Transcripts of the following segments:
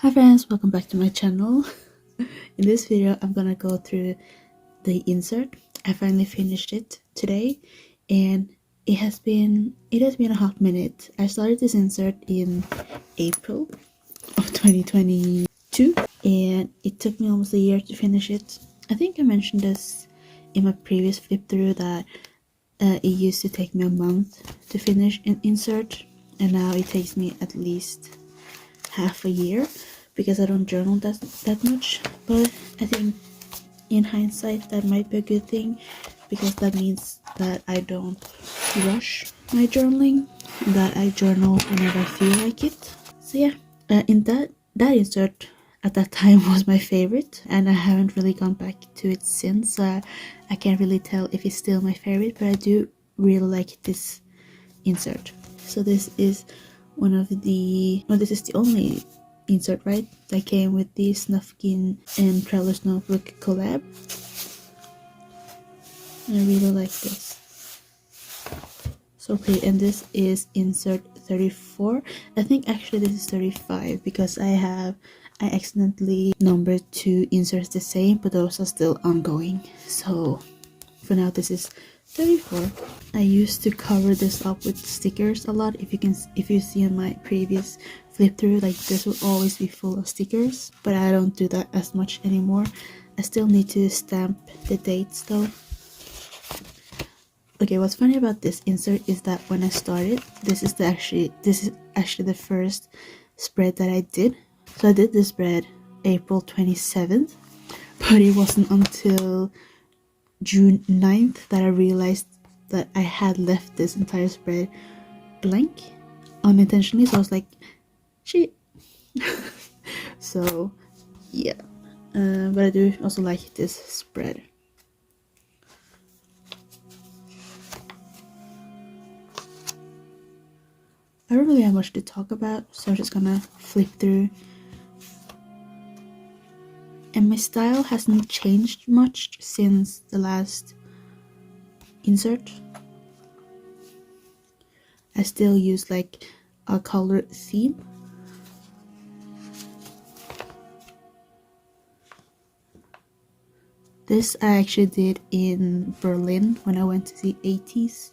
Hi friends, welcome back to my channel. In this video, I'm gonna go through the insert. I finally finished it today, and it has been a hot minute. I started this insert in April of 2022, and it took me almost a year to finish it. I think I mentioned this in my previous flip through that it used to take me a month to finish an insert, and now it takes me at least half a year because I don't journal that much. But I think in hindsight that might be a good thing because that means that I don't rush my journaling, that I journal whenever I feel like it. So yeah, in that insert at that time was my favorite, and I haven't really gone back to it since. I can't really tell if it's still my favorite, but I do really like this insert. So this is this is the only insert, right, that came with the Snufkin and Traveler's Notebook collab. I really like this. So pretty. And this is insert 34. I think actually this is 35 because I accidentally numbered two inserts the same, but those are still ongoing. So for now this is 34. I used to cover this up with stickers a lot. If you see in my previous flip through, like this will always be full of stickers, but I don't do that as much anymore. I still need to stamp the dates though. Okay, what's funny about this insert is that when I started, this is actually the first spread that I did. So I did this spread April 27th, but it wasn't until June 9th that I realized that I had left this entire spread blank unintentionally. So I was like, shit. So yeah, but I do also like this spread. I don't really have much to talk about, so I'm just gonna flip through. And my style hasn't changed much since the last insert. I still use like a color theme. This I actually did in Berlin when I went to see 80s.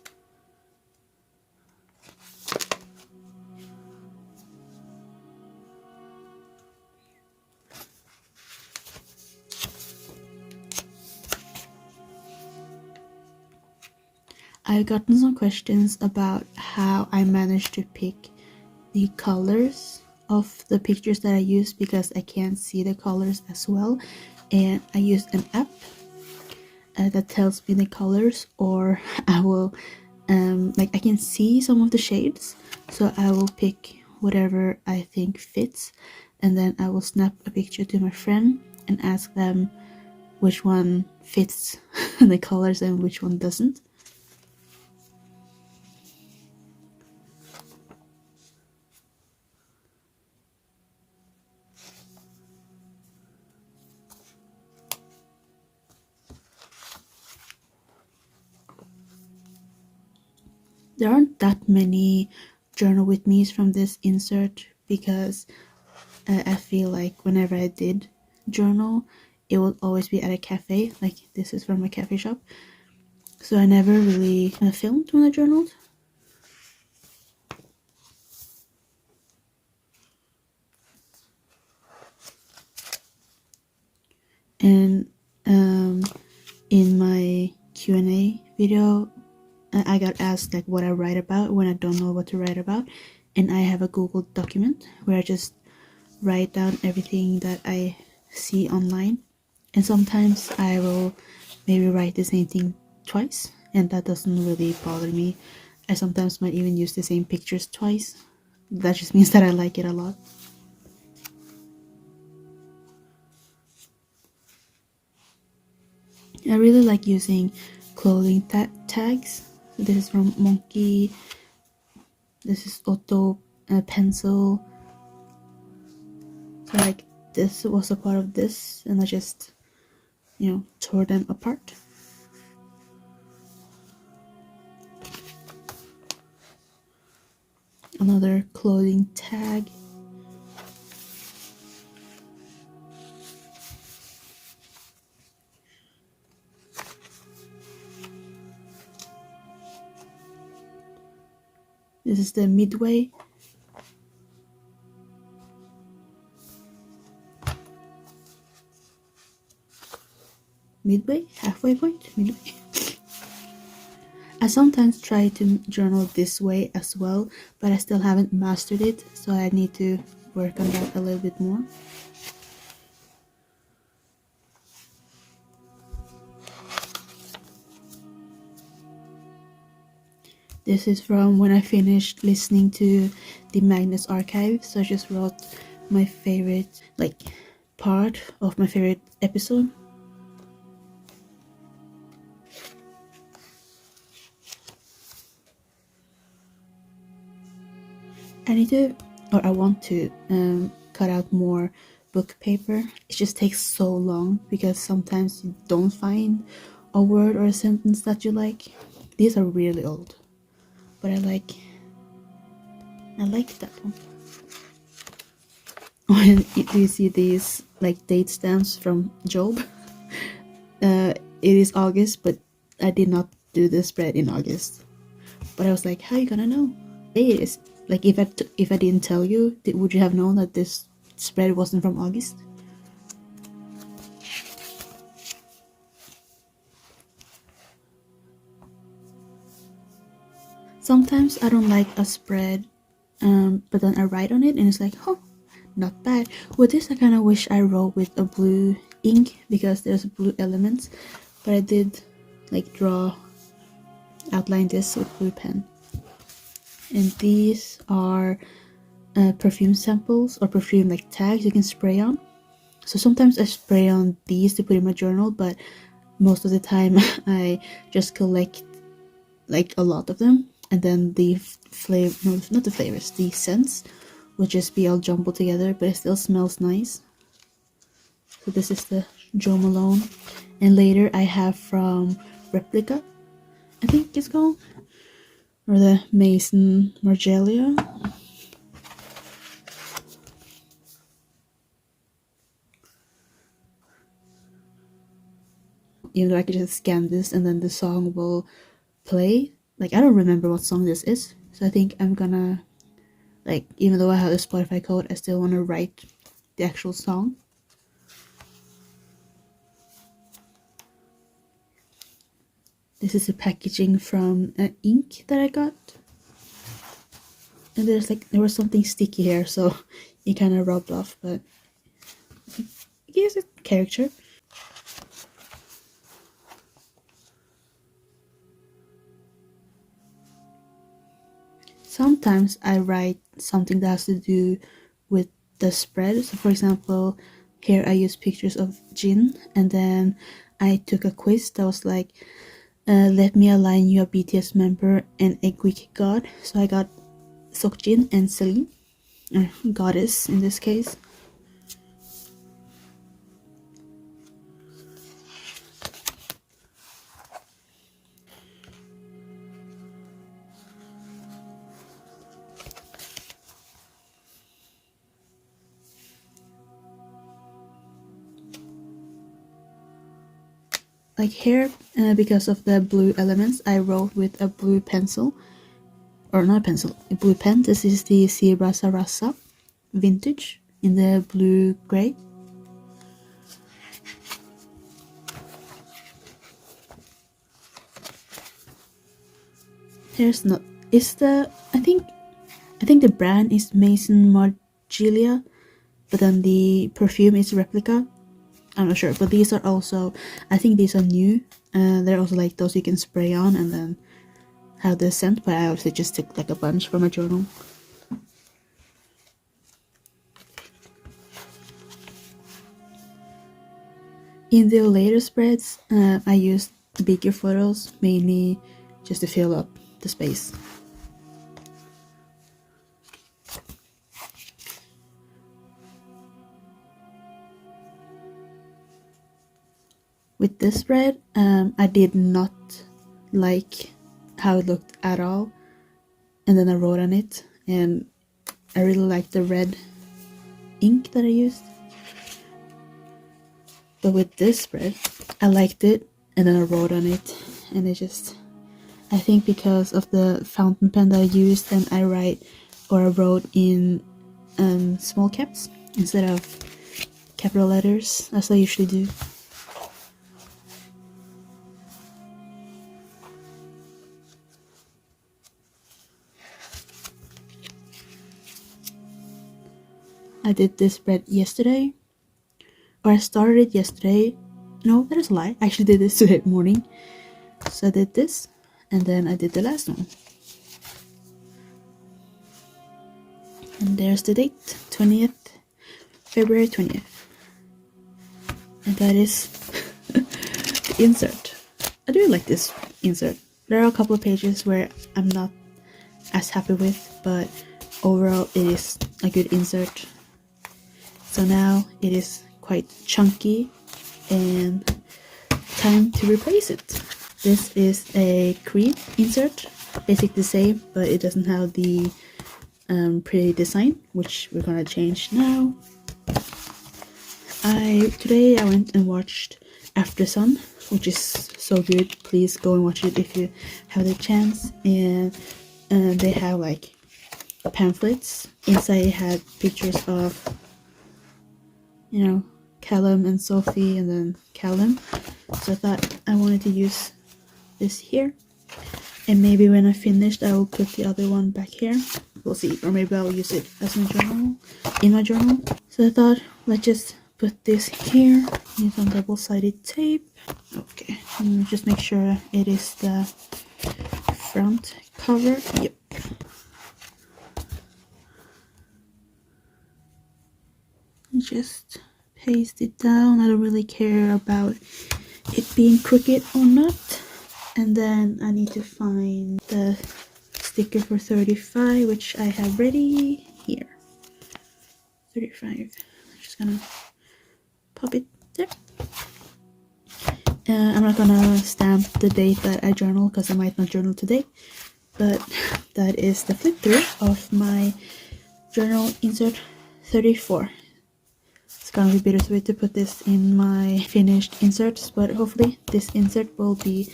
I've gotten some questions about how I managed to pick the colors of the pictures that I use because I can't see the colors as well, and I use an app that tells me the colors, or I will I can see some of the shades, so I will pick whatever I think fits, and then I will snap a picture to my friend and ask them which one fits the colors and which one doesn't. There aren't that many journal with me's from this insert because I feel like whenever I did journal, it would always be at a cafe. Like this is from a cafe shop, so I never really filmed when I journaled. And in my Q&A video, I got asked like what I write about when I don't know what to write about, and I have a Google document where I just write down everything that I see online, and sometimes I will maybe write the same thing twice, and that doesn't really bother me. I sometimes might even use the same pictures twice. That just means that I like it a lot. I really like using clothing tags. So this is from Monkey. This is Otto pencil. So like this was a part of this, and I just tore them apart. Another clothing tag. This is the midway. Midway? Halfway point? Midway? I sometimes try to journal this way as well, but I still haven't mastered it, so I need to work on that a little bit more. This is from when I finished listening to the Magnus archive, so I just wrote my favorite, like, part of my favorite episode. I need to, or I want to, cut out more book paper. It just takes so long because sometimes you don't find a word or a sentence that you like. These are really old, but I like that one. When do you see these like date stamps from Job? It is August, but I did not do the spread in August. But I was like, how are you gonna know? It is like if I didn't tell you, would you have known that this spread wasn't from August? Sometimes I don't like a spread, but then I write on it and it's like, oh, not bad. With this, I kind of wish I wrote with a blue ink because there's blue elements, but I did like outline this with blue pen. And these are perfume samples or perfume like tags you can spray on. So sometimes I spray on these to put in my journal, but most of the time I just collect like a lot of them, and then the flavor, no, not the flavors, the scents will just be all jumbled together, but it still smells nice. So this is the Jo Malone, and later I have from Replica, I think it's called, or the Maison Margiela. Even though I could just scan this and then the song will play. Like, I don't remember what song this is, so I think I'm gonna, like, even though I have the Spotify code, I still want to write the actual song. This is the packaging from ink that I got, and there was something sticky here, so it kind of rubbed off, but it gives a character. Sometimes I write something that has to do with the spread. So for example, here I use pictures of Jin, and then I took a quiz that was like, let me align you a BTS member and a Greek god. So I got Seokjin and Celine, or goddess in this case. Like here, because of the blue elements, I wrote with a blue pencil, or not a pencil, a blue pen. This is the Sierra Sarasa vintage in the blue gray. There's not, is the, I think the brand is Maison Margiela, but then the perfume is Replica. I'm not sure, but these are also, I think these are new. They're also like those you can spray on and then have the scent, but I obviously just took like a bunch from my journal. In the later spreads, I used bigger photos, mainly just to fill up the space. With this spread, I did not like how it looked at all, and then I wrote on it, and I really liked the red ink that I used. But with this spread, I liked it, and then I wrote on it, and I I think because of the fountain pen that I used, and I wrote in small caps instead of capital letters as I usually do. I did this spread yesterday, or I started it yesterday. No, that is a lie. I actually did this today morning. So I did this, and then I did the last one. And there's the date, February 20th. And that is the insert. I do like this insert. There are a couple of pages where I'm not as happy with, but overall it is a good insert. So now it is quite chunky and time to replace it. This is a cream insert, basically the same, but it doesn't have the pretty design, which we're gonna change now. Today I went and watched After Sun, which is so good. Please go and watch it if you have the chance. And they have like pamphlets. Inside it had pictures of, Callum and Sophie, and then Callum. So I thought I wanted to use this here, and maybe when I finished I will put the other one back here. We'll see, or maybe I'll use it as my journal, in my journal. So I thought, let's just put this here, use some double-sided tape. Okay, and just make sure it is the front cover. Yep. And just paste it down. I don't really care about it being crooked or not. And then I need to find the sticker for 35, which I have ready here. 35. I'm just gonna pop it there. I'm not gonna stamp the date that I journal because I might not journal today, but that is the flip through of my journal insert 34. It's gonna be bittersweet to put this in my finished inserts, but hopefully this insert will be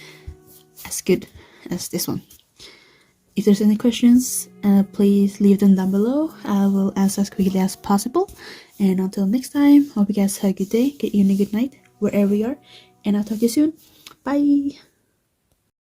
as good as this one. If there's any questions, please leave them down below. I will answer as quickly as possible. And until next time, hope you guys have a good day, good evening, good night, wherever you are. And I'll talk to you soon. Bye!